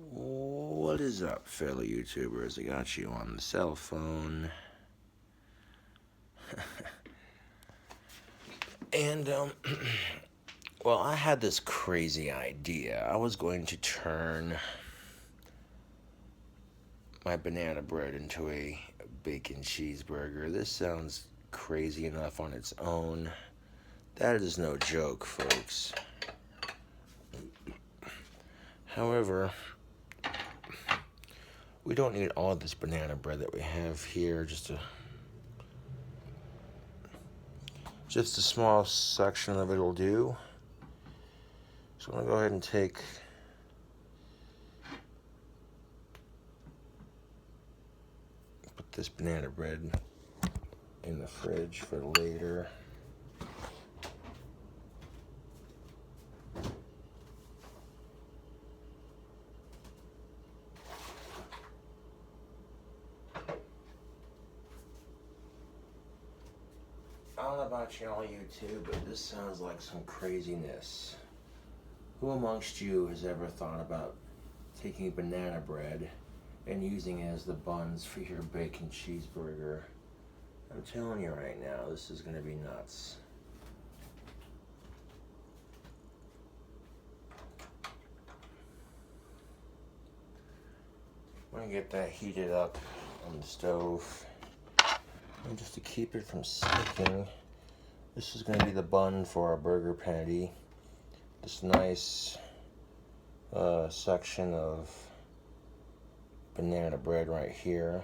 What is up, fellow YouTubers? I got you on the cell phone. And, well, I had this crazy idea. I was going to turn my banana bread into a bacon cheeseburger. This sounds crazy enough on its own. That is no joke, folks. However, we don't need all this banana bread that we have here. Just a small section of it will do. So I'm going to go ahead and put this banana bread in the fridge for later. I don't know about y'all YouTube, but this sounds like some craziness. Who amongst you has ever thought about taking banana bread and using it as the buns for your bacon cheeseburger? I'm telling you right now, this is going to be nuts. I'm going to get that heated up on the stove. And just to keep it from sticking, this is going to be the bun for our burger patty. This nice section of banana bread right here.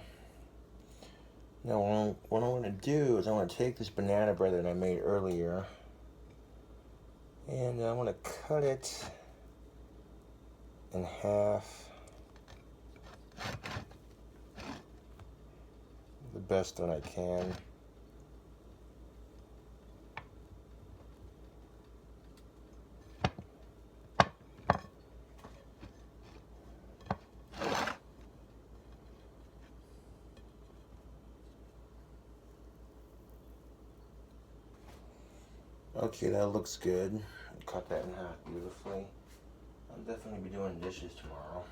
Now what I'm going to do is I'm going to take this banana bread that I made earlier and I'm going to cut it in half the best that I can. Okay, that looks good. Cut that in half beautifully. I'll definitely be doing dishes tomorrow.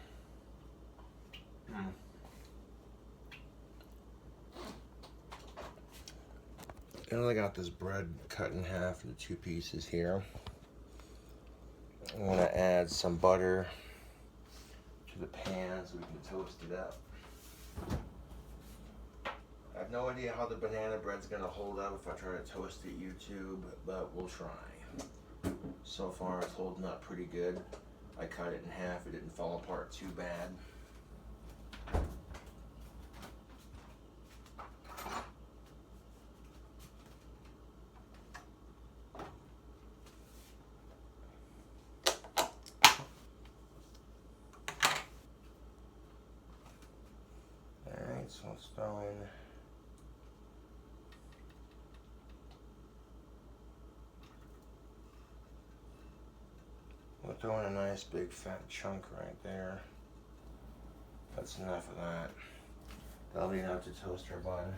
And I got this bread cut in half into two pieces here. I'm going to add some butter to the pan so we can toast it up. I have no idea how the banana bread's going to hold up if I try to toast it YouTube, but we'll try. So far it's holding up pretty good. I cut it in half, it didn't fall apart too bad. Alright, so let's throw in we'll throw in a nice big fat chunk right there. That's enough of that. That'll be enough to toast our bun.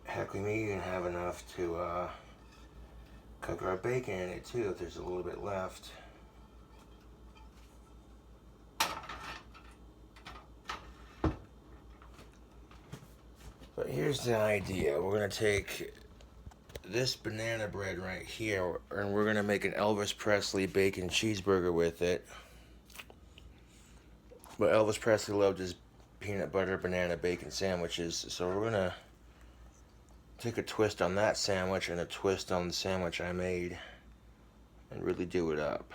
Heck, we may even have enough to cook our bacon in it too if there's a little bit left. But here's the idea. We're going to take this banana bread right here and we're going to make an Elvis Presley bacon cheeseburger with it. But Elvis Presley loved his peanut butter banana bacon sandwiches, so we're going to take a twist on that sandwich and a twist on the sandwich I made and really do it up.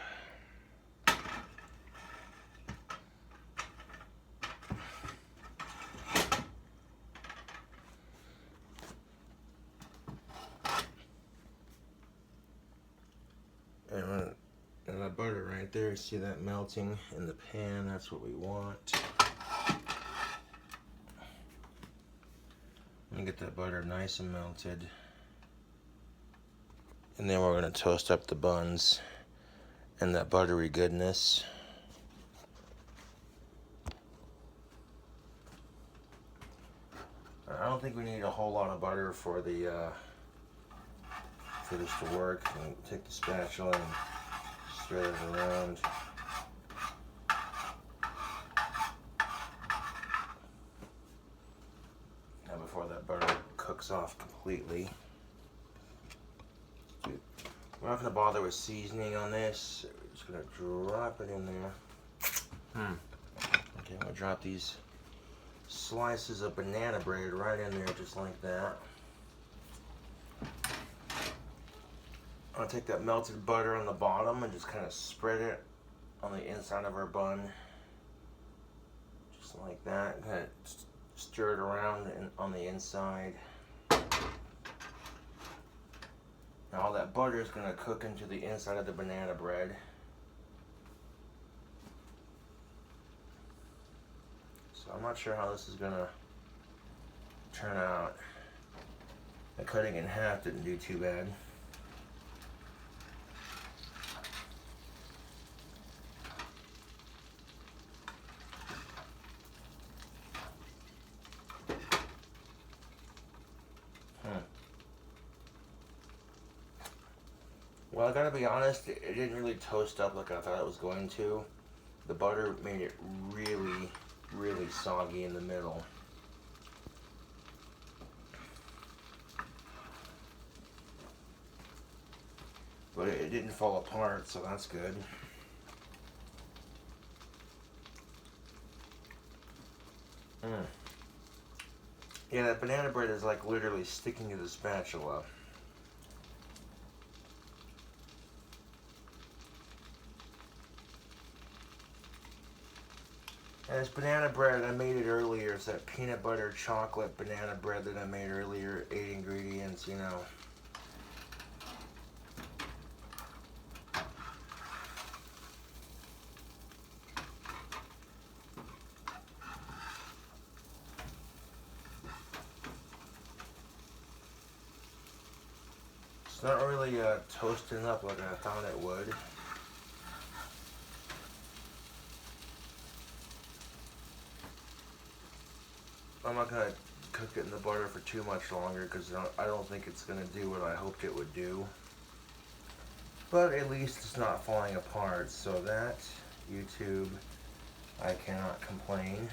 And that butter right there, see that melting in the pan? That's what we want. And get that butter nice and melted. And then we're going to toast up the buns and that buttery goodness. I don't think we need a whole lot of butter for the for this to work. And take the spatula and spread it around. Now before that butter cooks off completely. We're not going to bother with seasoning on this. We're just going to drop it in there. Okay, I'm going to drop these slices of banana bread right in there just like that. I'm going to take that melted butter on the bottom and just kind of spread it on the inside of our bun. Just like that. Kind of stir it around on the inside. Now all that butter is going to cook into the inside of the banana bread. So I'm not sure how this is going to turn out. The cutting in half didn't do too bad. Well, I gotta be honest, it didn't really toast up like I thought it was going to. The butter made it really, really soggy in the middle. But it didn't fall apart, so that's good. Yeah, that banana bread is like literally sticking to the spatula. And this banana bread, I made it earlier. It's that peanut butter chocolate banana bread that I made earlier. 8 ingredients, you know. It's not really toasting up like I thought it would. I'm not going to cook it in the butter for too much longer because I don't think it's going to do what I hoped it would do. But at least it's not falling apart, so that, YouTube, I cannot complain.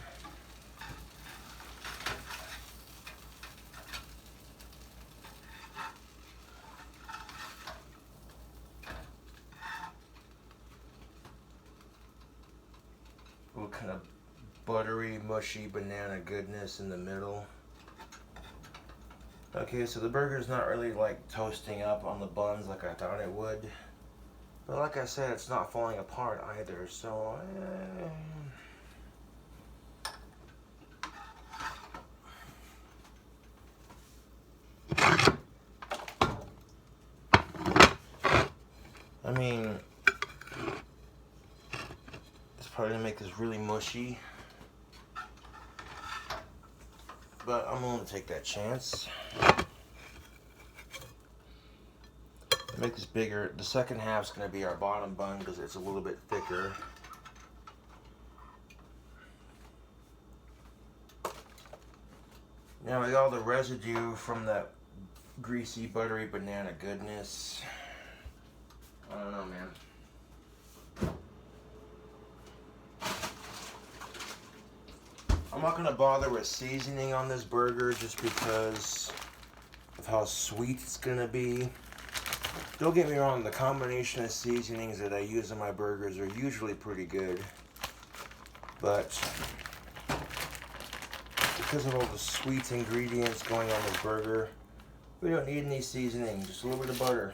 What kind of buttery, mushy banana goodness in the middle. Okay, so the burger's not really like toasting up on the buns like I thought it would. But like I said, it's not falling apart either, so... I mean... It's probably gonna make this really mushy. But I'm willing to take that chance. Make this bigger. The second half's going to be our bottom bun because it's a little bit thicker. Now with all the residue from that greasy, buttery banana goodness, I don't know, man. I'm not going to bother with seasoning on this burger just because of how sweet it's going to be. Don't get me wrong, the combination of seasonings that I use on my burgers are usually pretty good. But because of all the sweet ingredients going on this burger, we don't need any seasoning, just a little bit of butter.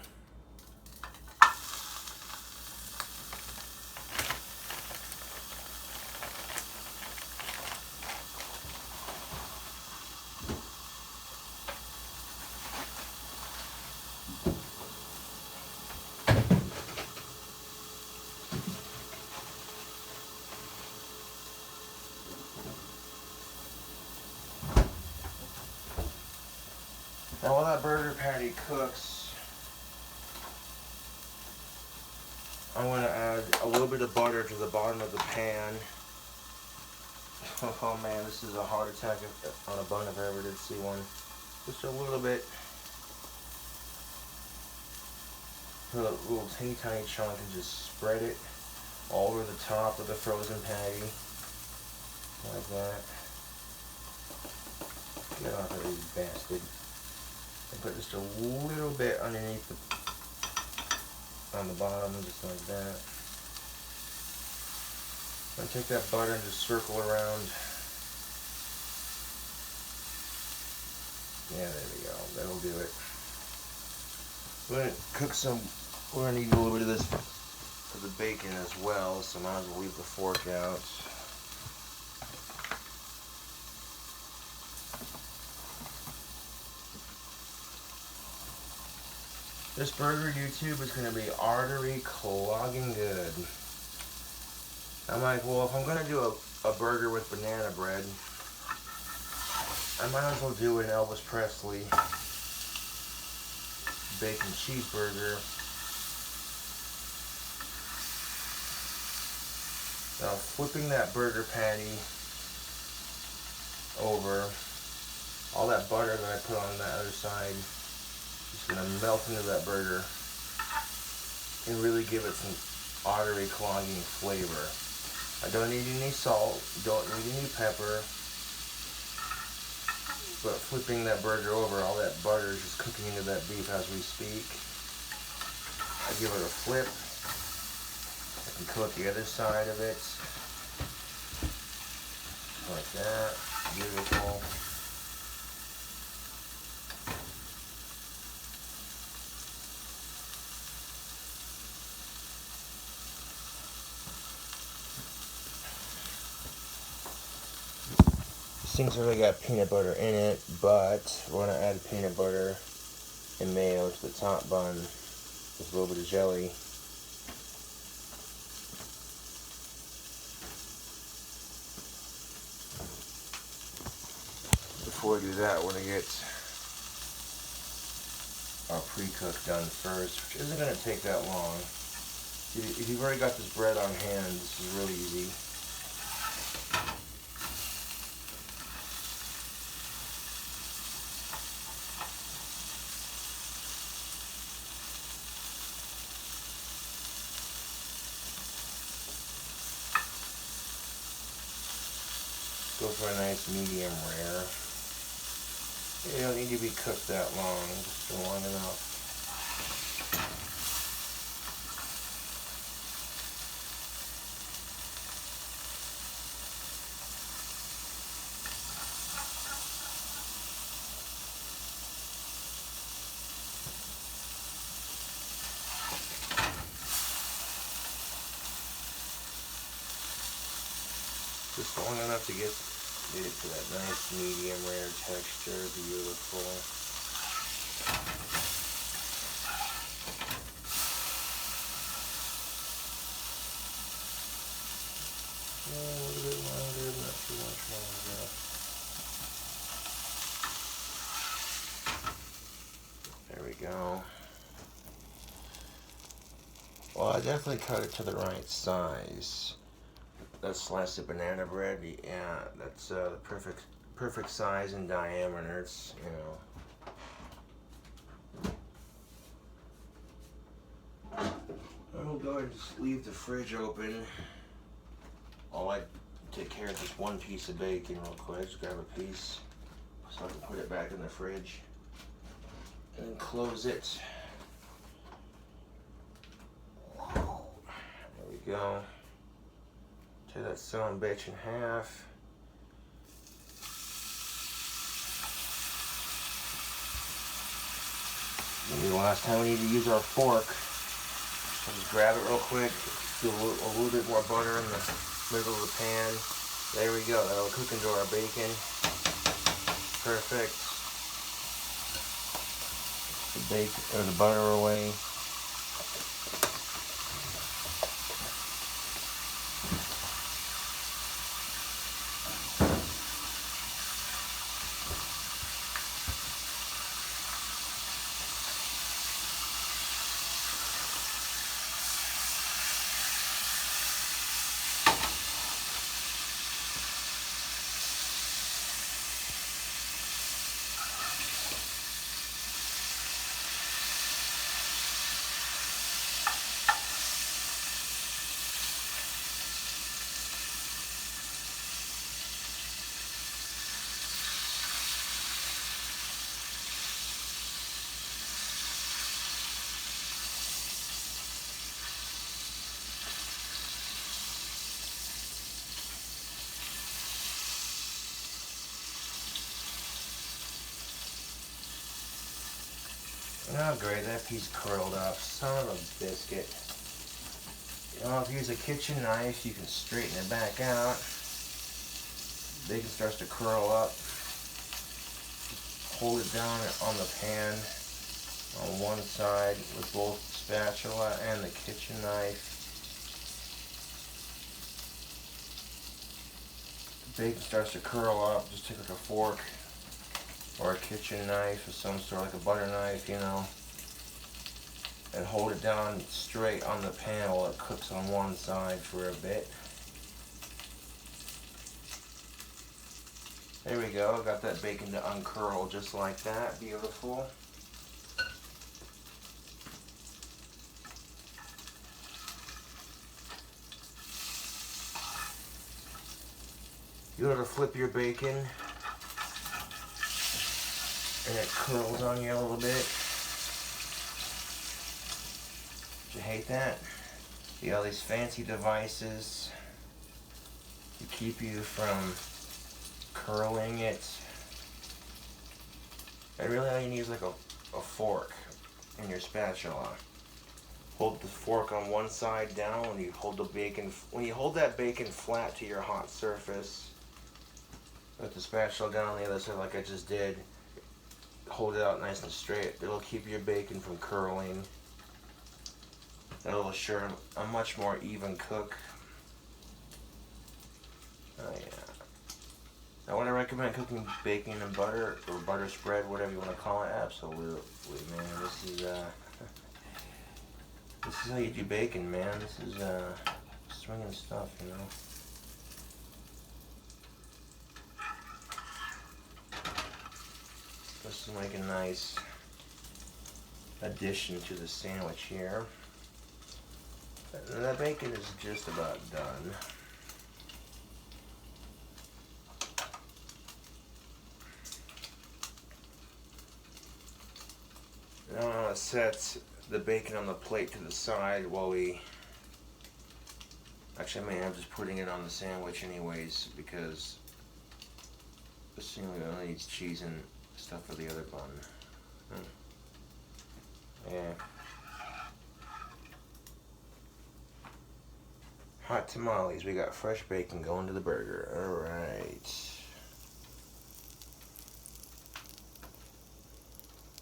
Now while that burger patty cooks, I'm going to add a little bit of butter to the bottom of the pan. Oh man, this is a heart attack on a bun if I ever did see one. Just a little bit. Put a little teeny tiny chunk and just spread it all over the top of the frozen patty. Like that. Get off of this bastard. And put just a little bit underneath on the bottom, just like that. And take that butter and just circle around. Yeah, there we go. That'll do it. We're gonna cook some. We're gonna need a little bit of this for the bacon as well, so I might as well leave the fork out. This burger YouTube is gonna be artery clogging good. I'm like, well, if I'm gonna do a burger with banana bread, I might as well do an Elvis Presley bacon cheeseburger. Now flipping that burger patty over, all that butter that I put on the other side is gonna melt into that burger and really give it some artery clogging flavor. I don't need any salt, don't need any pepper, but flipping that burger over, all that butter is just cooking into that beef as we speak. I give it a flip. I can cook the other side of it. Like that. Beautiful. These things already got peanut butter in it, but we're going to add peanut butter and mayo to the top bun with a little bit of jelly. Before we do that, we're going to get our pre-cook done first, which isn't going to take that long. If you've already got this bread on hand, this is really easy. Go for a nice medium rare. You don't need to be cooked that long, just long enough. Just long enough to get it to that nice medium rare texture. Beautiful. A little bit longer, not too much longer. There we go. Well, I definitely cut it to the right size. That slice of banana bread, yeah, that's the perfect size and diameter. It's, you know. I'm gonna go ahead and just leave the fridge open while I take care of this one piece of bacon real quick. Just grab a piece so I can put it back in the fridge and then close it. There we go. Tear that son of a bitch in half. Maybe the last time we need to use our fork. So just grab it real quick. Do a little bit more butter in the middle of the pan. There we go. That'll cook into our bacon. Perfect. The bacon or the butter away. Oh great, that piece curled up. Son of a biscuit. You know, if you use a kitchen knife, you can straighten it back out. Bacon starts to curl up. Hold it down on the pan on one side with both the spatula and the kitchen knife. The bacon starts to curl up. Just take like a fork or a kitchen knife of some sort, like a butter knife, you know, and hold it down straight on the pan while it cooks on one side for a bit. There we go, got that bacon to uncurl just like that. Beautiful. You want to flip your bacon and it curls on you a little bit. You hate that? You got all these fancy devices to keep you from curling it. And really all you need is like a fork and your spatula. Hold the fork on one side down when you hold the bacon. When you hold that bacon flat to your hot surface, with the spatula down on the other side like I just did, hold it out nice and straight. It'll keep your bacon from curling. It'll assure a much more even cook. Oh yeah. Now would I recommend cooking bacon and butter, or butter spread, whatever you want to call it? Absolutely, man. This is how you do bacon, man. This is swinging stuff, you know. This is like a nice addition to the sandwich here. And the bacon is just about done. Now I'm going to set the bacon on the plate to the side while we... Actually, I mean, I'm just putting it on the sandwich anyways, because assuming it only needs cheese and stuff for the other bun. Yeah. Hot tamales. We got fresh bacon going to the burger. Alright.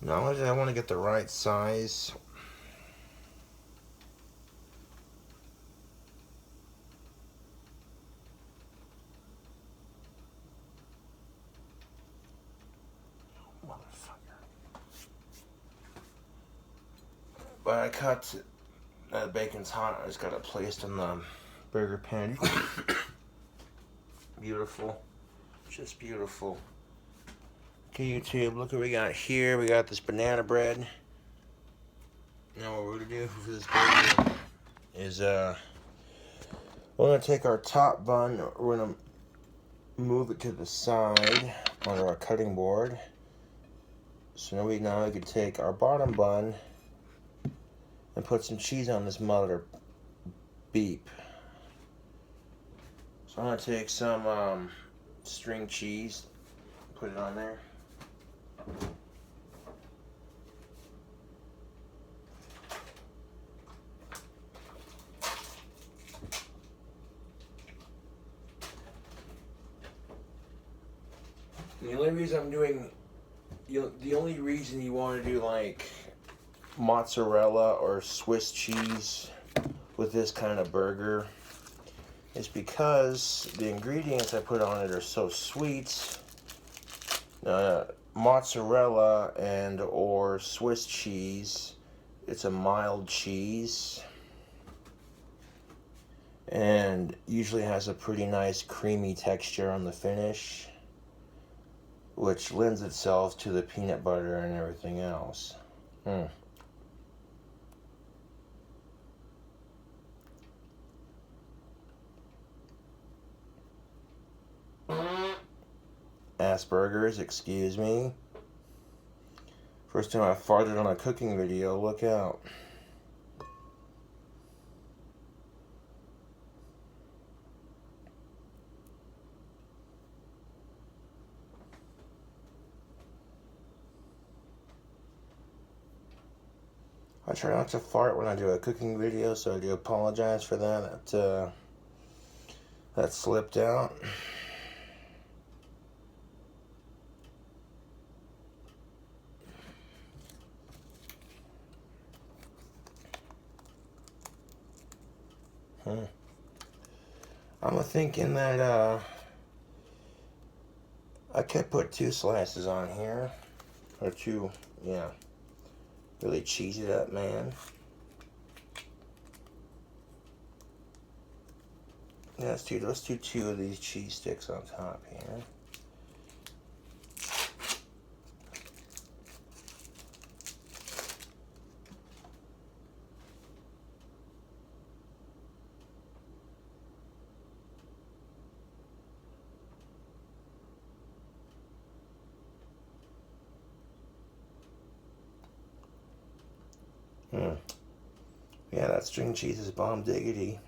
Now I want to get the right size. But I cut, bacon's hot, I just got it placed in the burger pan. Beautiful, just beautiful. Okay, YouTube, look what we got here. We got this banana bread. Now what we're gonna do for this burger is, we're gonna take our top bun, we're gonna move it to the side on our cutting board. So now we can take our bottom bun and put some cheese on this mother beep. So I'm gonna take some string cheese, put it on there. The only reason I'm doing, the only reason you want to do like mozzarella or Swiss cheese with this kind of burger is because the ingredients I put on it are so sweet. Mozzarella and or Swiss cheese, it's a mild cheese and usually has a pretty nice creamy texture on the finish, which lends itself to the peanut butter and everything else. Asperger's, excuse me. First time I farted on a cooking video, look out. I try not to fart when I do a cooking video, so I do apologize for that. That slipped out. I'm thinking that I could put 2 slices on here, or 2, yeah. Really cheese it up, man. Yeah, let's do 2 of these cheese sticks on top here. Yeah, that string cheese is bomb diggity.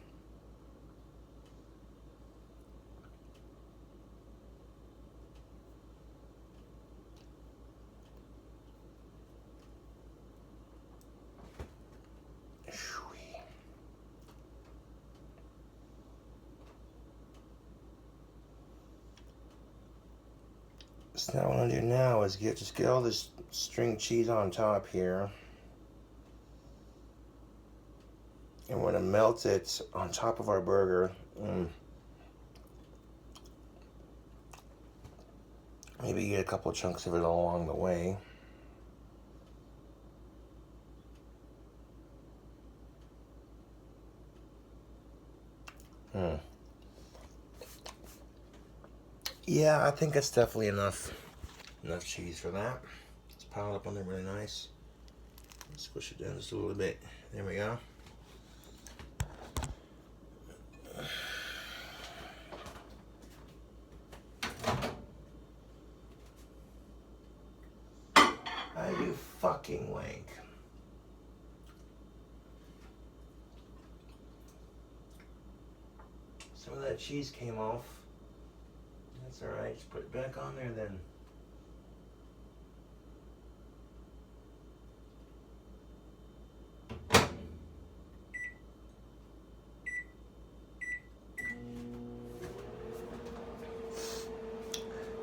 So now what I'm gonna do now is just get all this string cheese on top here. And we're gonna melt it on top of our burger. Maybe get a couple chunks of it along the way. Yeah, I think that's definitely enough cheese for that. It's piled up on there really nice. Squish it down just a little bit. There we go. You fucking wank. Some of that cheese came off. That's alright, just put it back on there then.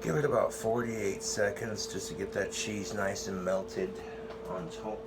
Give it about 48 seconds just to get that cheese nice and melted on top.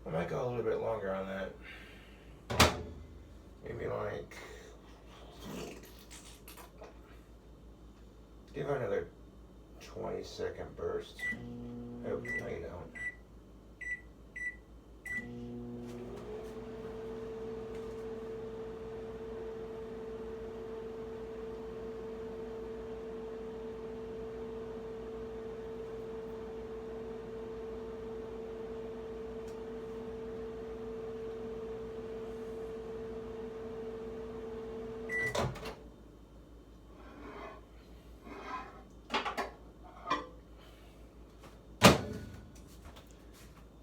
I might go a little bit longer on that. Maybe like, give it another 20-second burst. Oh, no you don't.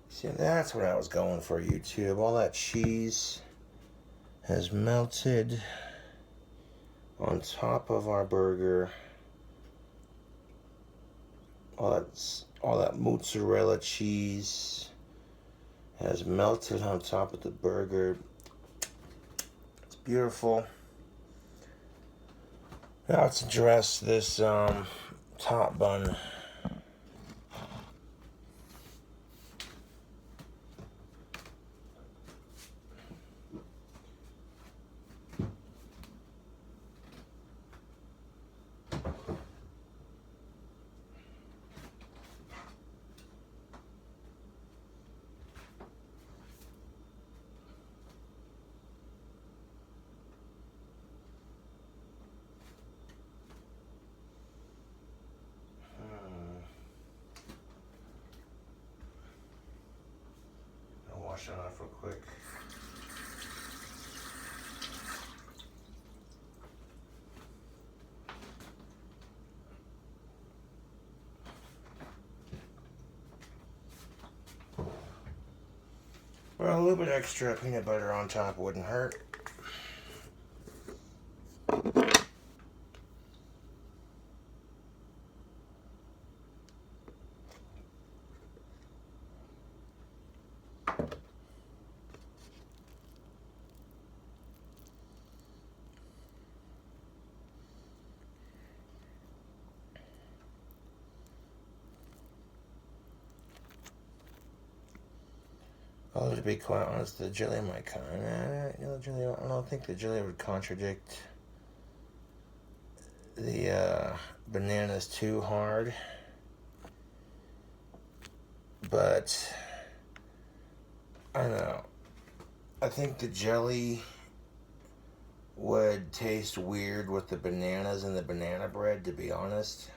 See, that's what I was going for, YouTube. All that cheese has melted on top of our burger. All that mozzarella cheese has melted on top of the burger. It's beautiful. Now let's address this top bun. Well, a little bit extra peanut butter on top wouldn't hurt. Although, to be quite honest, the jelly might kind of, jelly, I don't think the jelly would contradict the bananas too hard. But, I don't know. I think the jelly would taste weird with the bananas and the banana bread, to be honest.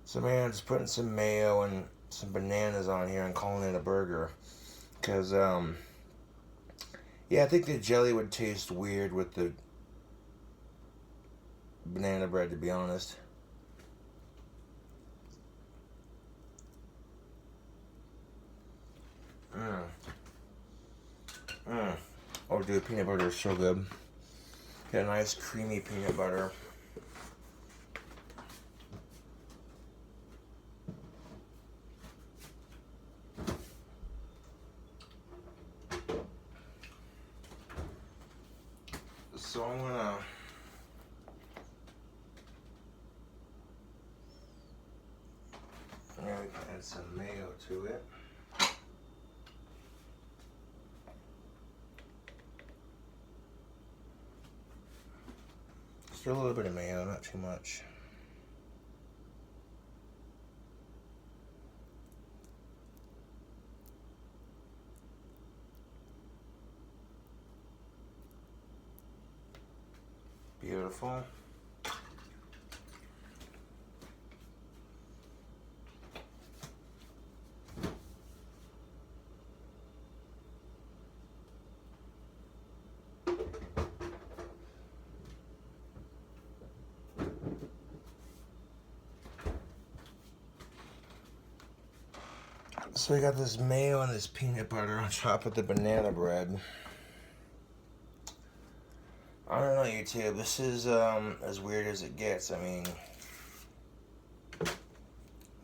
So, man, just putting some mayo and some bananas on here and calling it a burger. Because, yeah, I think the jelly would taste weird with the banana bread, to be honest. Oh, dude, peanut butter is so good. Get a nice creamy peanut butter. So I'm gonna add some mayo to it. Just a little bit of mayo, not too much. Beautiful. So we got this mayo and this peanut butter on top of the banana bread. I don't know, YouTube. This is as weird as it gets. I mean,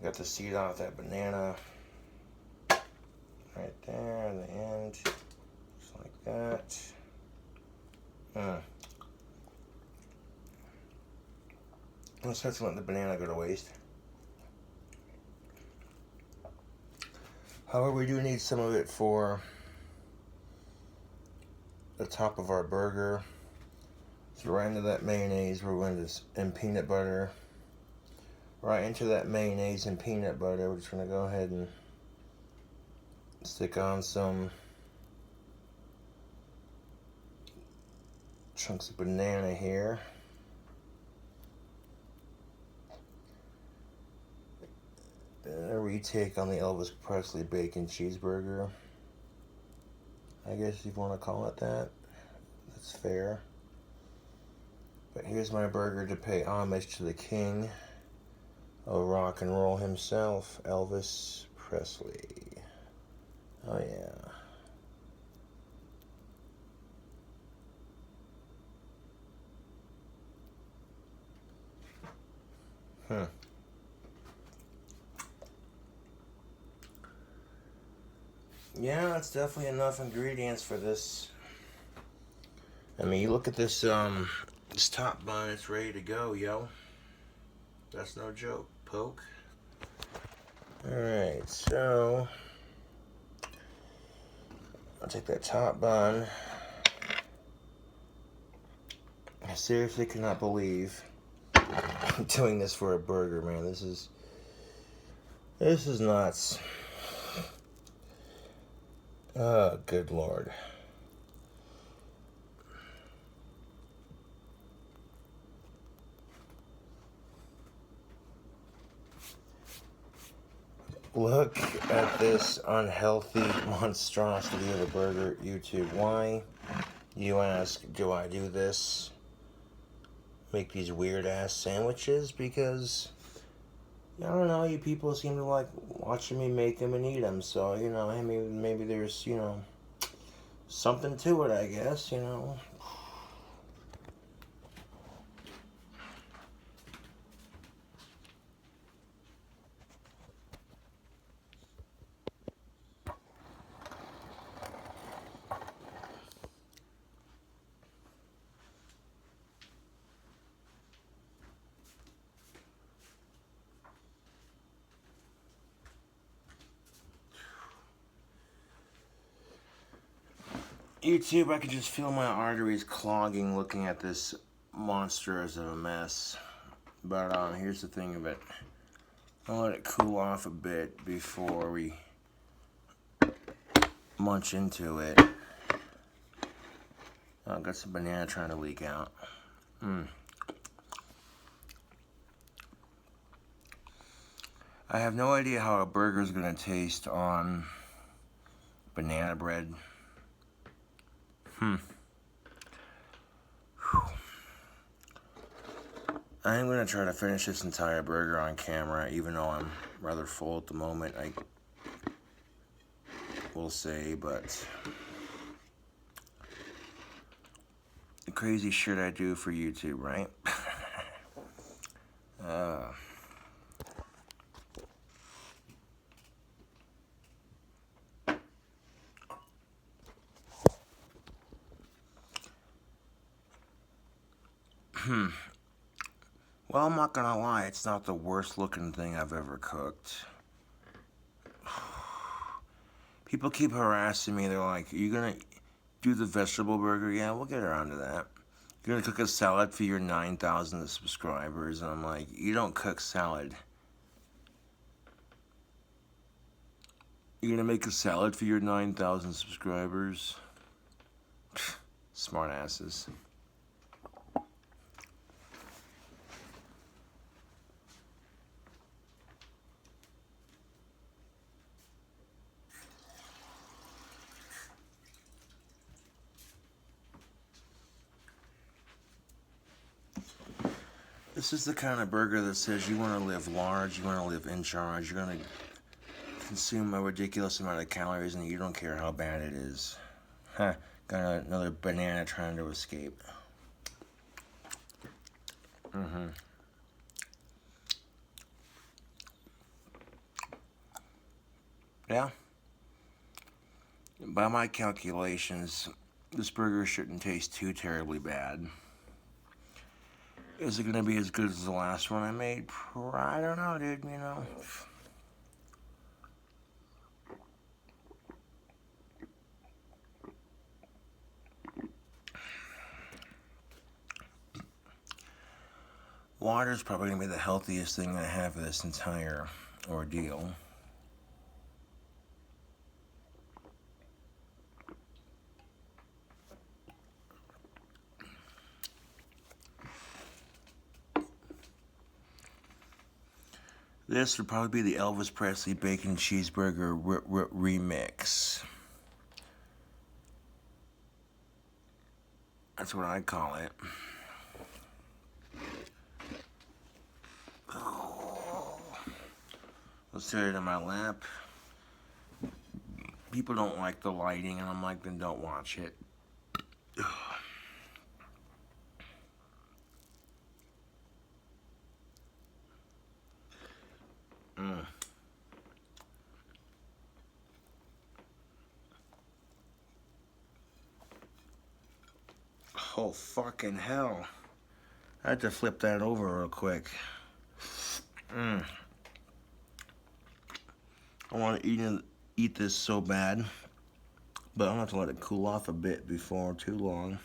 got the seed off that banana right there in the end, just like that. Let's not let the banana go to waste. However, we do need some of it for the top of our burger. So right into that mayonnaise, we're going to, and peanut butter. Right into that mayonnaise and peanut butter, we're just going to go ahead and stick on some chunks of banana here. A retake on the Elvis Presley bacon cheeseburger. I guess if you want to call it that, that's fair. But here's my burger to pay homage to the king of rock and roll himself, Elvis Presley. Oh yeah. Yeah, that's definitely enough ingredients for this. I mean, you look at this this top bun, it's ready to go, yo. That's no joke, poke. Alright, so I'll take that top bun. I seriously cannot believe I'm doing this for a burger, man. This is nuts. Oh, good Lord. Look at this unhealthy monstrosity of a burger, YouTube. Why, you ask, do I do this? make these weird ass sandwiches because I don't know, you people seem to like watching me make them and eat them. So I mean, maybe there's something to it, I guess. YouTube, I can just feel my arteries clogging looking at this monster as a mess. But here's the thing of it. I'll let it cool off a bit before we munch into it. Oh, I've got some banana trying to leak out. I have no idea how a burger is going to taste on banana bread. I'm going to try to finish this entire burger on camera, even though I'm rather full at the moment, I will say, but the crazy shit I do for YouTube, right? Well, I'm not gonna lie, it's not the worst looking thing I've ever cooked. People keep harassing me, they're like, are you gonna do the vegetable burger? Yeah, we'll get around to that. You're gonna cook a salad for your 9,000 subscribers, and I'm like, you don't cook salad. You're gonna make a salad for your 9,000 subscribers? Smart asses. This is the kind of burger that says you want to live large, you want to live in charge, you're going to consume a ridiculous amount of calories and you don't care how bad it is. Huh, got another banana trying to escape. Yeah. By my calculations, this burger shouldn't taste too terribly bad. Is it going to be as good as the last one I made? I don't know, dude, Water's probably going to be the healthiest thing I have for this entire ordeal. This would probably be the Elvis Presley bacon cheeseburger remix. That's what I call it. Let's set it in my lap. People don't like the lighting, and I'm like, then don't watch it. Oh, fucking hell. I had to flip that over real quick. I want to eat this so bad, but I'm going to have to let it cool off a bit before too long.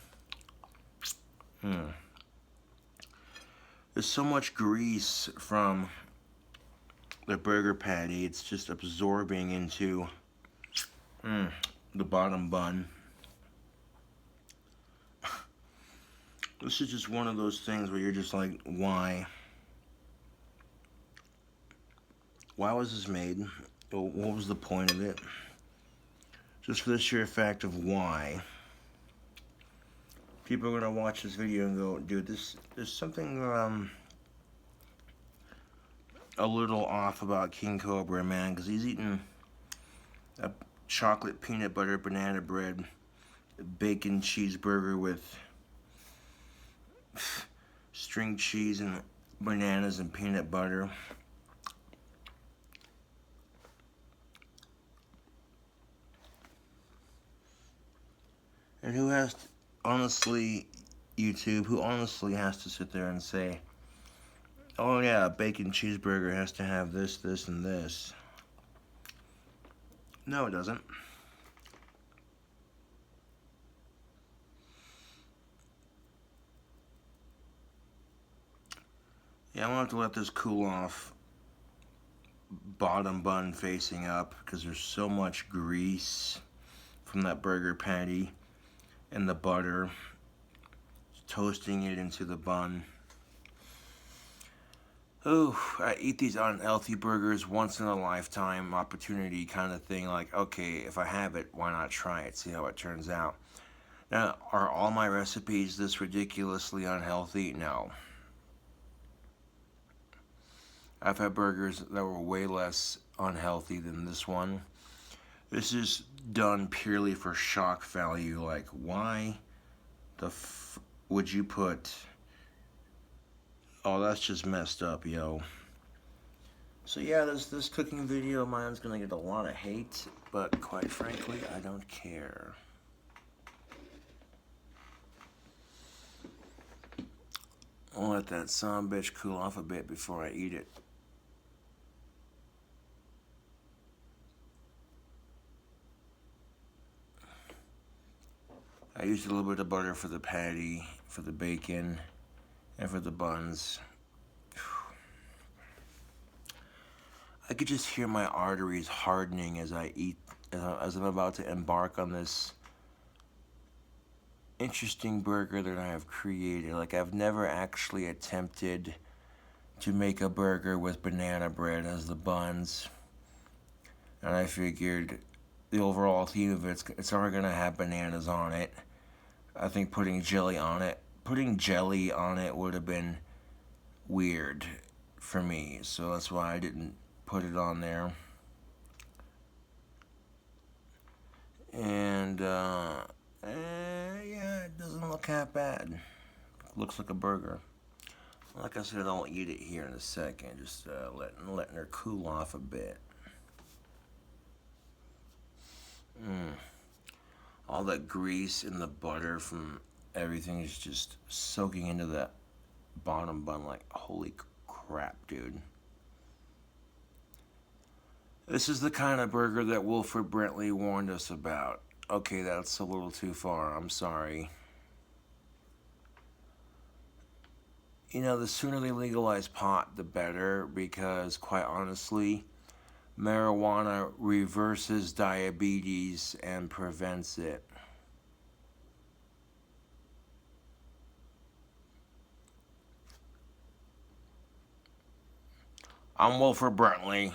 There's so much grease from the burger patty, it's just absorbing into the bottom bun. This is just one of those things where you're just like, why? Why was this made? What was the point of it? Just for the sheer fact of why. people are gonna watch this video and go, dude, there's something a little off about King Cobra, man, because he's eating a chocolate peanut butter banana bread, bacon cheeseburger with string cheese and bananas and peanut butter. And who has to, honestly, YouTube, who honestly has to sit there and say, oh yeah, a bacon cheeseburger has to have this, this, and this? No, it doesn't. Yeah, I'm gonna have to let this cool off. Bottom bun facing up, because there's so much grease from that burger patty and the butter toasting it into the bun. Oh, I eat these unhealthy burgers once in a lifetime opportunity kind of thing. Like, okay, if I have it, why not try it, see how it turns out? Now, are all my recipes this ridiculously unhealthy? No. I've had burgers that were way less unhealthy than this one. This is done purely for shock value. Like, why the would you put... Oh, that's just messed up, yo. So yeah, this cooking video of mine's gonna get a lot of hate, but quite frankly, I don't care. I'll let that son bitch cool off a bit before I eat it. I used a little bit of butter for the patty, for the bacon, and for the buns. I could just hear my arteries hardening as I eat, as I'm about to embark on this interesting burger that I have created. Like, I've never actually attempted to make a burger with banana bread as the buns. And I figured the overall theme of it's already gonna have bananas on it. I think putting jelly on it would have been weird for me, so that's why I didn't put it on there. And yeah, it doesn't look half bad. It looks like a burger. Like I said, I'll eat it here in a second, just letting her cool off a bit. All that grease and the butter from everything is just soaking into that bottom bun like, holy crap, dude. This is the kind of burger that Wilford Brentley warned us about. Okay, that's a little too far, I'm sorry. You know, the sooner they legalize pot, the better, because quite honestly, marijuana reverses diabetes and prevents it. I'm Wilford Brentley,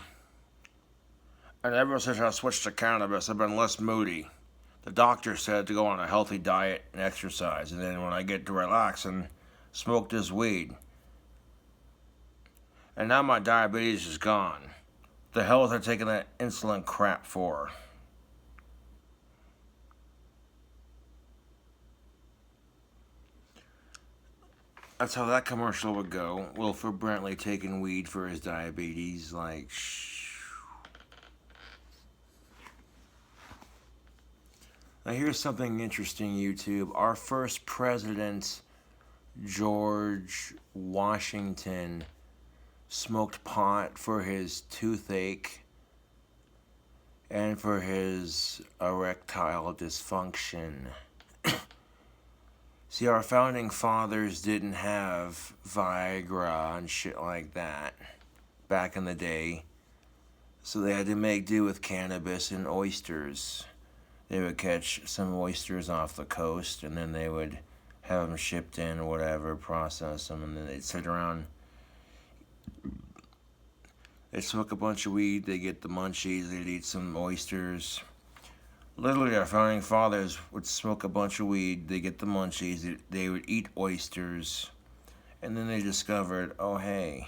and ever since I switched to cannabis, I've been less moody. The doctor said to go on a healthy diet and exercise, and then when I get to relaxing, smoke this weed. And now my diabetes is gone. The hell was I taking that insulin crap for? That's how that commercial would go. Wilford Brentley taking weed for his diabetes. Like, Now here's something interesting, YouTube. Our first president, George Washington, smoked pot for his toothache and for his erectile dysfunction. See, our founding fathers didn't have Viagra and shit like that back in the day. So they had to make do with cannabis and oysters. They would catch some oysters off the coast, and then they would have them shipped in or whatever, process them, and then they'd sit around. They'd smoke a bunch of weed, they'd get the munchies, they'd eat some oysters. Literally, our founding fathers would smoke a bunch of weed, they get the munchies, they would eat oysters, and then they discovered, oh hey,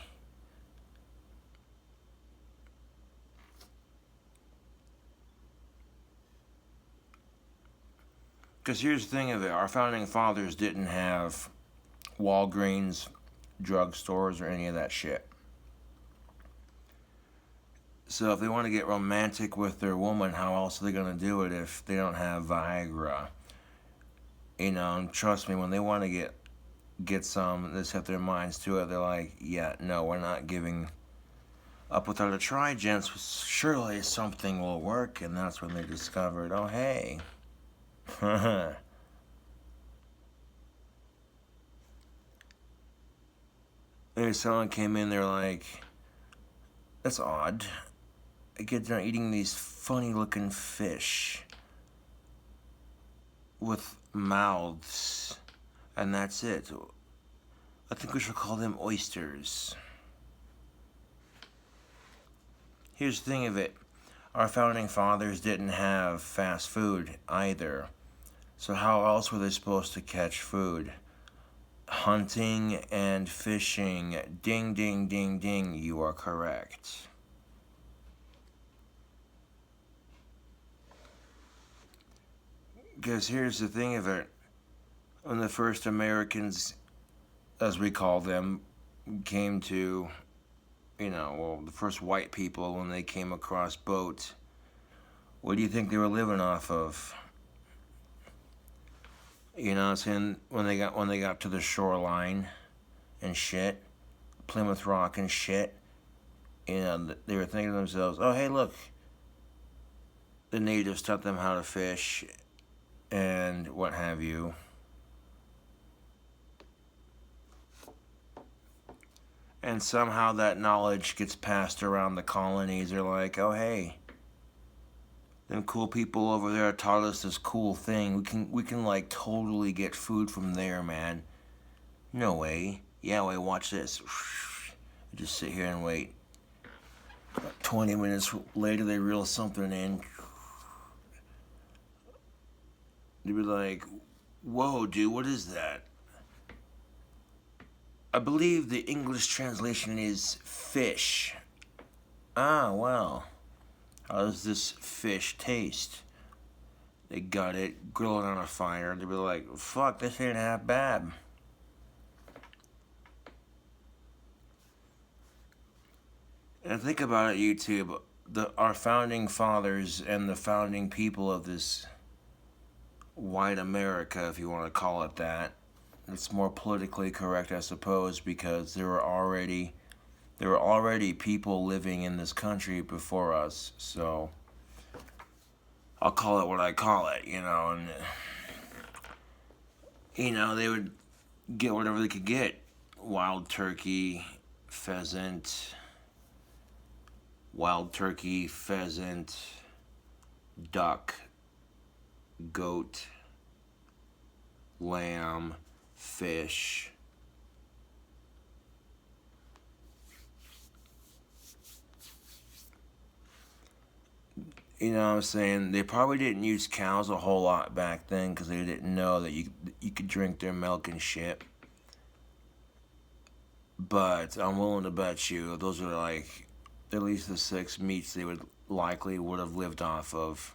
because here's the thing of it, our founding fathers didn't have Walgreens, drugstores, or any of that shit. So if they want to get romantic with their woman, how else are they going to do it if they don't have Viagra? You know, and trust me, when they want to get some, they set their minds to it. They're like, yeah, no, we're not giving up without a try, gents. Surely something will work, and that's when they discovered, oh hey, maybe someone came in, they're like, that's odd. I get done eating these funny looking fish with mouths, and that's it. I think we should call them oysters. Here's the thing of it, our founding fathers didn't have fast food either. So how else were they supposed to catch food? Hunting and fishing. Ding, ding, ding, ding, you are correct. Because here's the thing of it, when the first Americans, as we call them, came to, the first white people, when they came across boats, what do you think they were living off of? You know what I'm saying? When they got to the shoreline and shit, Plymouth Rock and shit, they were thinking to themselves, oh hey look, the natives taught them how to fish and what have you. And somehow that knowledge gets passed around the colonies. They're like, oh hey, them cool people over there taught us this cool thing. We can like totally get food from there, man. No way. Yeah, wait, watch this. Just sit here and wait. 20 minutes later, they reel something in. They'd be like, whoa, dude, what is that? I believe the English translation is fish. Ah, well. How does this fish taste? They got it, grill it on a fire. They'd be like, fuck, this ain't half bad. And think about it, YouTube. Our founding fathers and the founding people of this white America, if you want to call it that. It's more politically correct, I suppose, because there were already people living in this country before us. So I'll call it what I call it, and they would get whatever they could get: wild turkey, pheasant, duck, goat, lamb, fish. You know what I'm saying? They probably didn't use cows a whole lot back then because they didn't know that you could drink their milk and shit. But I'm willing to bet you those are like at least the 6 meats they would have lived off of.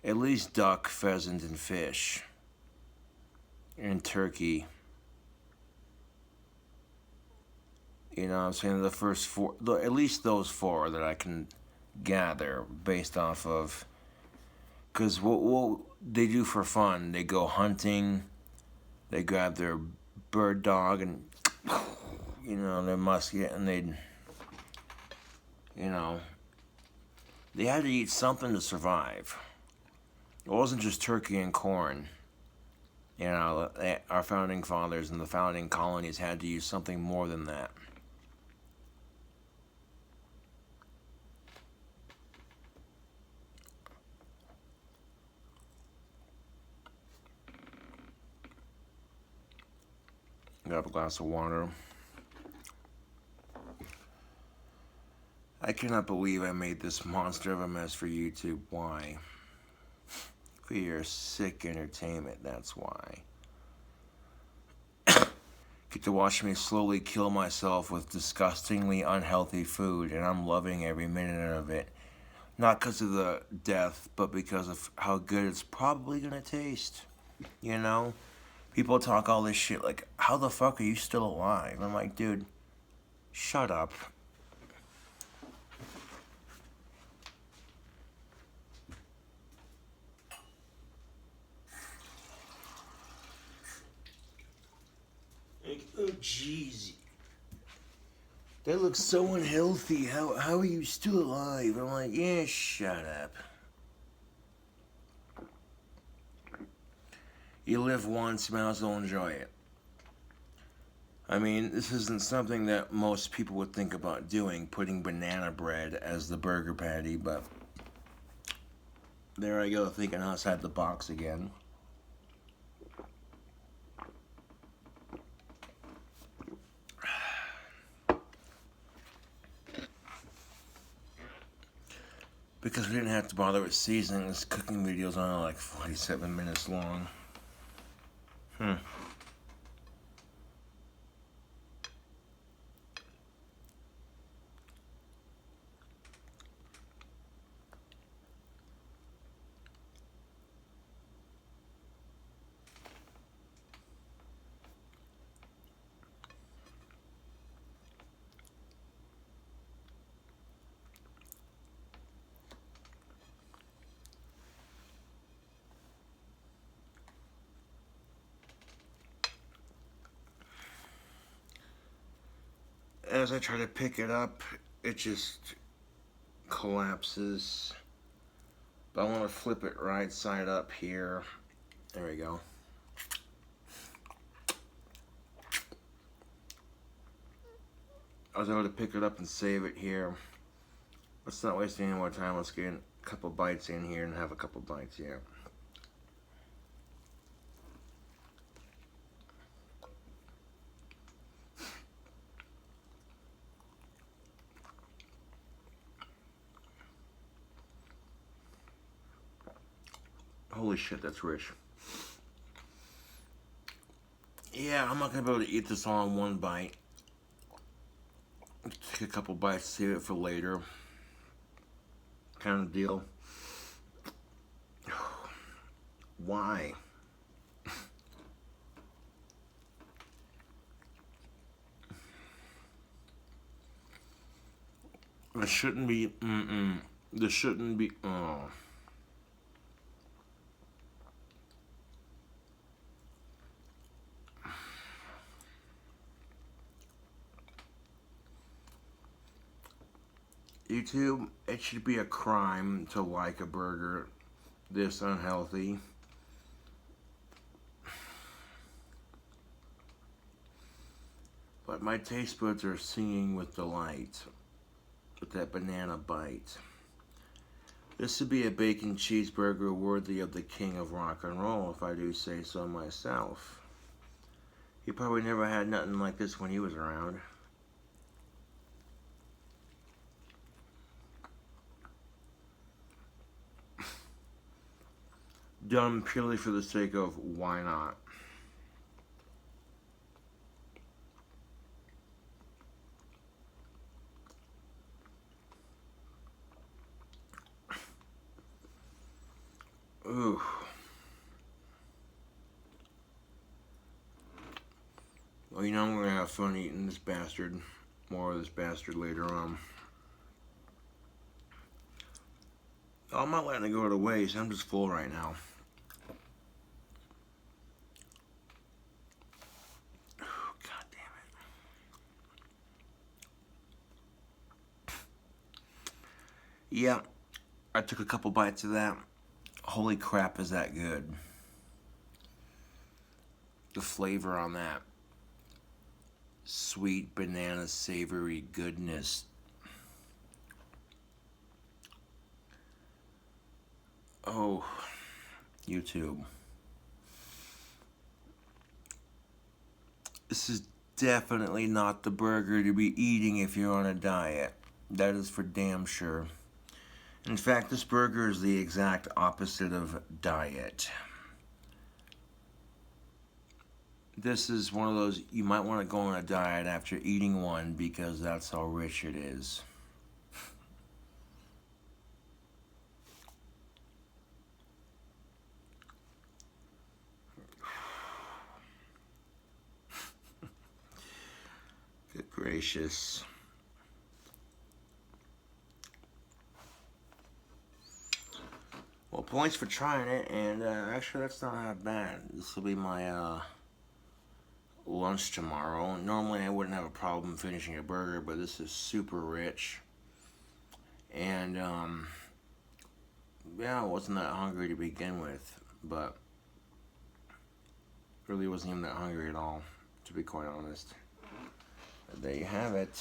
At least duck, pheasant, and fish. And turkey. You know what I'm saying? The first 4, at least those 4 that I can gather based off of. Because what they do for fun, they go hunting, they grab their bird dog and, their musket, and they had to eat something to survive. It wasn't just turkey and corn. Our founding fathers and the founding colonies had to use something more than that. Grab a glass of water. I cannot believe I made this monster of a mess for YouTube. Why? For your sick entertainment, that's why. Get to watch me slowly kill myself with disgustingly unhealthy food, and I'm loving every minute of it. Not because of the death, but because of how good it's probably gonna taste. You know? People talk all this shit like, how the fuck are you still alive? I'm like, dude, shut up. Like, oh, jeez. That looks so unhealthy. How are you still alive? I'm like, yeah, shut up. You live once, you might as well enjoy it. I mean, this isn't something that most people would think about doing, putting banana bread as the burger patty, but there I go, thinking outside the box again. Because we didn't have to bother with seasoning, this cooking video's only like 47 minutes long. As I try to pick it up, it just collapses. But I want to flip it right side up here. There we go. I was able to pick it up and save it here. Let's not waste any more time. Let's get a couple bites in here and have a couple bites here. Holy shit, that's rich. Yeah, I'm not gonna be able to eat this all in one bite. Take a couple bites, save it for later. Kind of deal. Why? This shouldn't be, This shouldn't be, oh. YouTube, it should be a crime to like a burger this unhealthy. But my taste buds are singing with delight with that banana bite. This would be a bacon cheeseburger worthy of the king of rock and roll, if I do say so myself. He probably never had nothing like this when he was around. Done purely for the sake of why not. Ooh. Well, you know I'm gonna have fun eating this bastard. More of this bastard later on. I'm not letting it go to waste. I'm just full right now. God damn it. Yeah, I took a couple bites of that. Holy crap, is that good. The flavor on that. Sweet banana savory goodness. Oh, YouTube. This is definitely not the burger to be eating if you're on a diet. That is for damn sure. In fact, this burger is the exact opposite of diet. This is one of those, you might want to go on a diet after eating one because that's how rich it is. Good gracious. Well, points for trying it, and actually that's not that bad. This will be my lunch tomorrow. Normally I wouldn't have a problem finishing a burger, but this is super rich. And yeah, I wasn't that hungry to begin with, but really wasn't even that hungry at all, to be quite honest. But there you have it.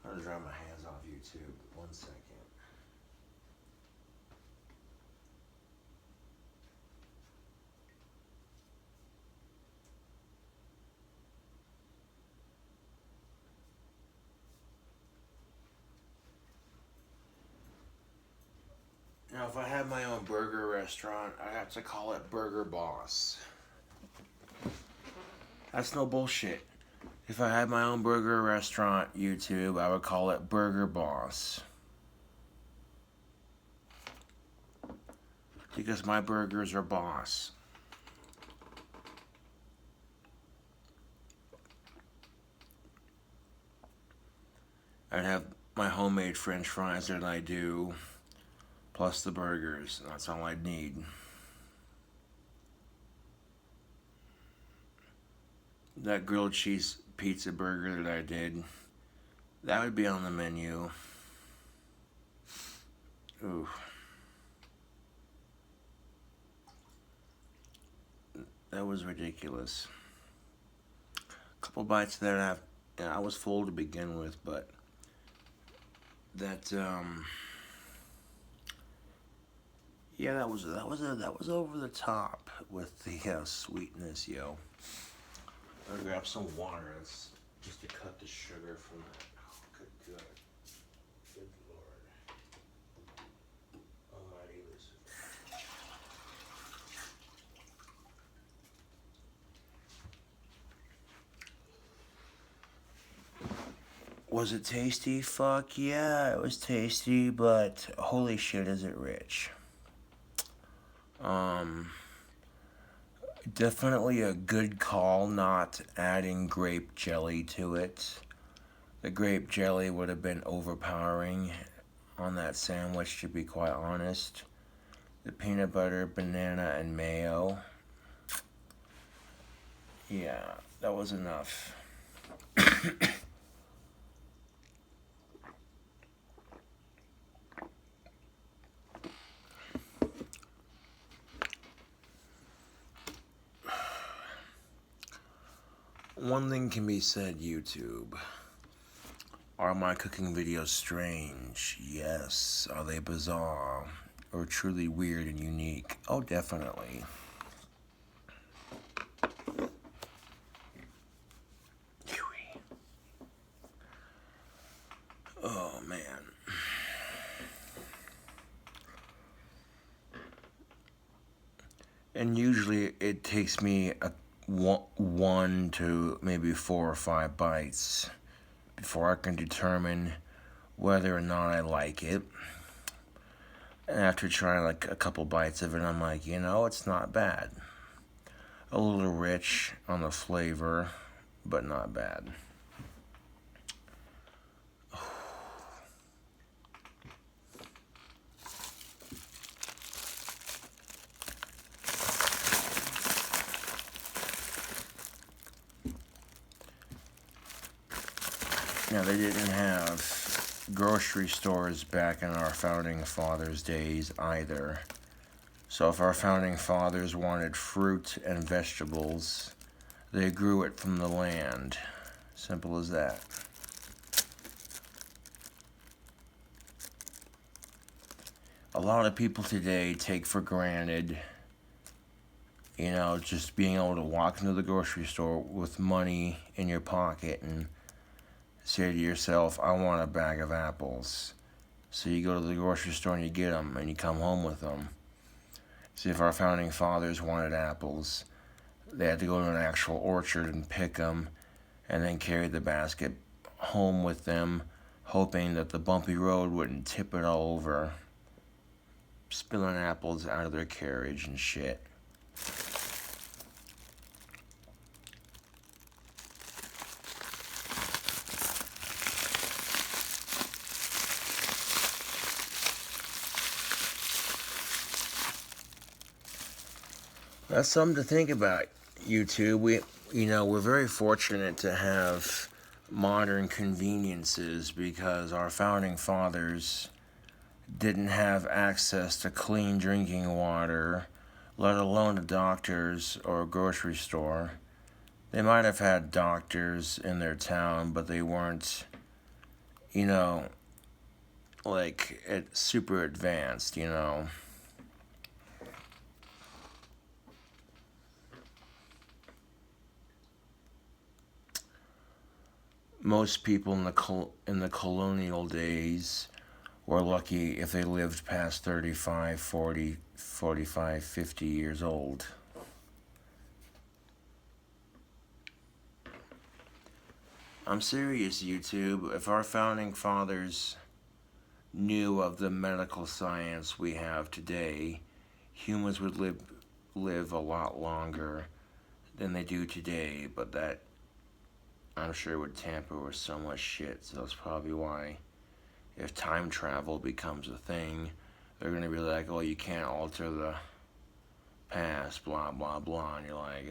I'm gonna dry my hands off YouTube. 1 second. Now, if I had my own burger restaurant, I'd have to call it Burger Boss. That's no bullshit. If I had my own burger restaurant, YouTube, I would call it Burger Boss. Because my burgers are boss. I'd have my homemade French fries that I do, plus the burgers. That's all I'd need. That grilled cheese pizza burger that I did, that would be on the menu. Ooh. That was ridiculous. A couple bites of that, I was full to begin with, but that yeah, that was over the top with the sweetness, yo. I'm gonna grab some water. That's just to cut the sugar from that. Oh, good Lord. Almighty Lucifer. Was it tasty? Fuck yeah, it was tasty, but holy shit, is it rich. Definitely a good call not adding grape jelly to it. The grape jelly would have been overpowering on that sandwich, to be quite honest. The peanut butter, banana, and mayo. Yeah, that was enough. One thing can be said, YouTube. Are my cooking videos strange? Yes. Are they bizarre? Or truly weird and unique? Oh, definitely. And usually it takes me one to maybe 4 or 5 bites before I can determine whether or not I like it. And after trying like a couple bites of it, I'm like, it's not bad. A little rich on the flavor, but not bad. Now, they didn't have grocery stores back in our founding fathers' days either. So if our founding fathers wanted fruit and vegetables, they grew it from the land. Simple as that. A lot of people today take for granted, just being able to walk into the grocery store with money in your pocket and say to yourself, I want a bag of apples. So you go to the grocery store and you get them and you come home with them. See, if our founding fathers wanted apples, they had to go to an actual orchard and pick them and then carry the basket home with them, hoping that the bumpy road wouldn't tip it all over, spilling apples out of their carriage and shit. That's something to think about, YouTube. We're very fortunate to have modern conveniences because our founding fathers didn't have access to clean drinking water, let alone to doctors or a grocery store. They might have had doctors in their town, but they weren't, super advanced, Most people in the colonial days were lucky if they lived past 35, 40, 45, 50 years old. I'm serious, YouTube. If our founding fathers knew of the medical science we have today, humans would live a lot longer than they do today, but that, I'm sure, would tamper with so much shit. So that's probably why, if time travel becomes a thing, they're going to be like, oh, you can't alter the past, blah, blah, blah. And you're like,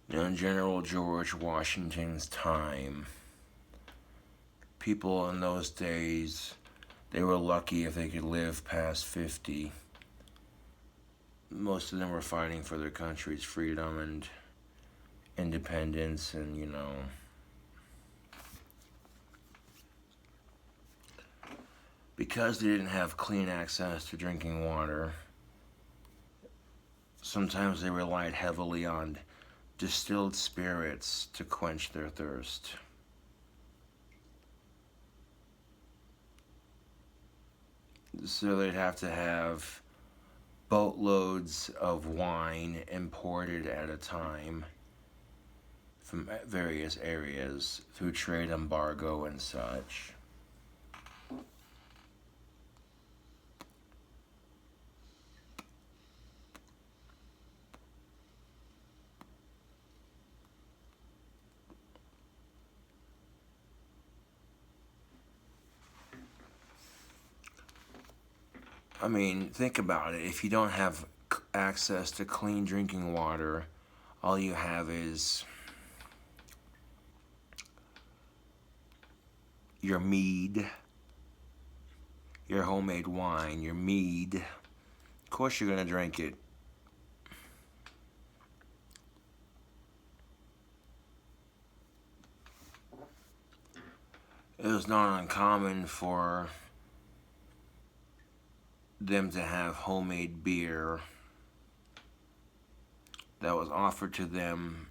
In General George Washington's time, people in those days, they were lucky if they could live past 50. Most of them were fighting for their country's freedom and independence, and because they didn't have clean access to drinking water, sometimes they relied heavily on distilled spirits to quench their thirst. So they'd have to have boatloads of wine imported at a time from various areas through trade embargo and such. I mean, think about it. If you don't have access to clean drinking water, all you have is your mead, your homemade wine, your mead. Of course you're going to drink it. it was not uncommon for them to have homemade beer that was offered to them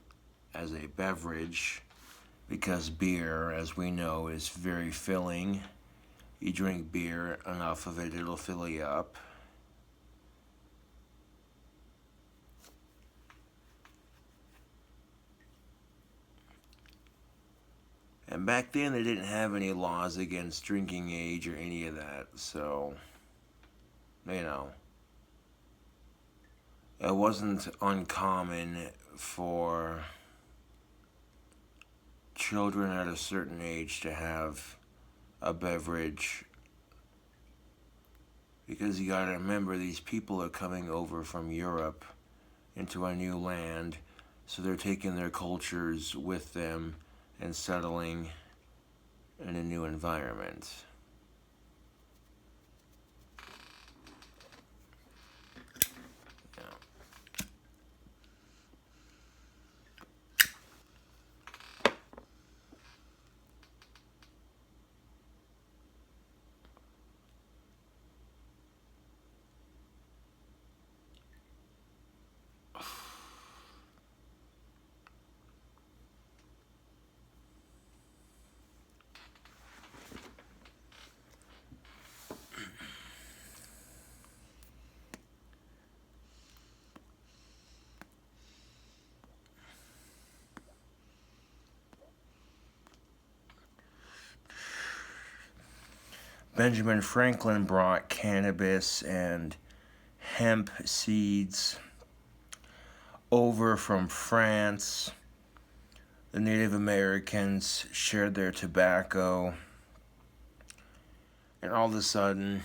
as a beverage, because beer, as we know, is very filling. You drink beer, enough of it, it'll fill you up. And back then, they didn't have any laws against drinking age or any of that, so, you know, it wasn't uncommon for children at a certain age to have a beverage, because you gotta remember, these people are coming over from Europe into a new land, so they're taking their cultures with them and settling in a new environment. Benjamin Franklin brought cannabis and hemp seeds over from France. The Native Americans shared their tobacco, and all of a sudden,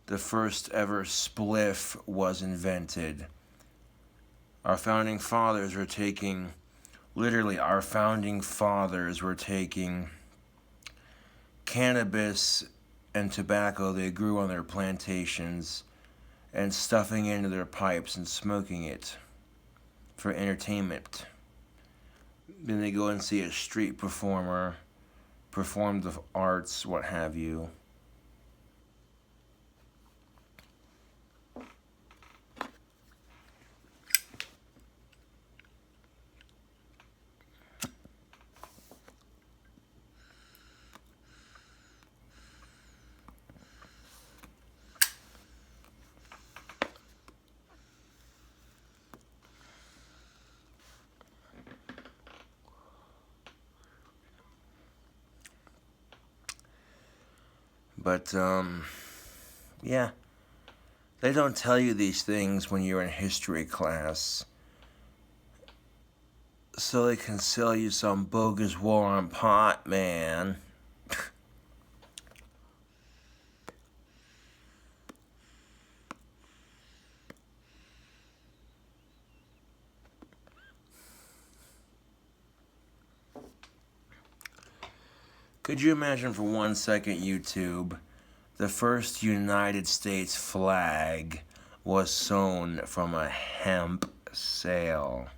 the first ever spliff was invented. Our founding fathers were taking, literally, our founding fathers were taking cannabis and tobacco they grew on their plantations and stuffing it into their pipes and smoking it for entertainment. Then they go and see a street performer perform the arts, what have you. But, yeah. They don't tell you these things when you're in history class, so they can sell you some bogus war on pot, man. Could you imagine for 1 second, YouTube, the first United States flag was sewn from a hemp sail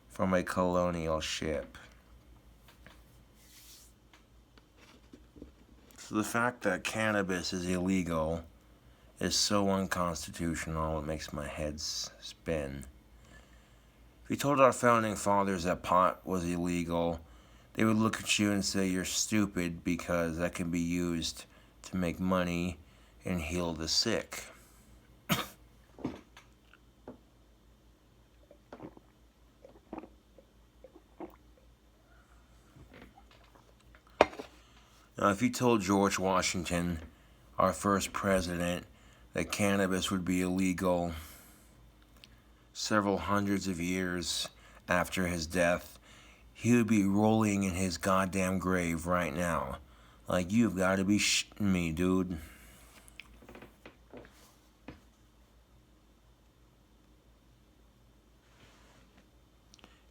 from a colonial ship? So the fact that cannabis is illegal is so unconstitutional, it makes my head spin. If you told our founding fathers that pot was illegal, they would look at you and say you're stupid, because that can be used to make money and heal the sick. Now, if you told George Washington, our first president, that cannabis would be illegal several hundreds of years after his death, he would be rolling in his goddamn grave right now. Like, you've got to be shitting me, dude.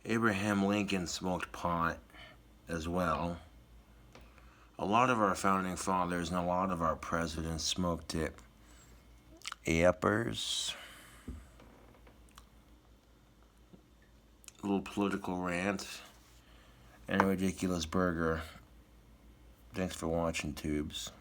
Abraham Lincoln smoked pot as well. A lot of our founding fathers and a lot of our presidents smoked it. Yuppers. A little political rant and a ridiculous burger. Thanks for watching, tubes.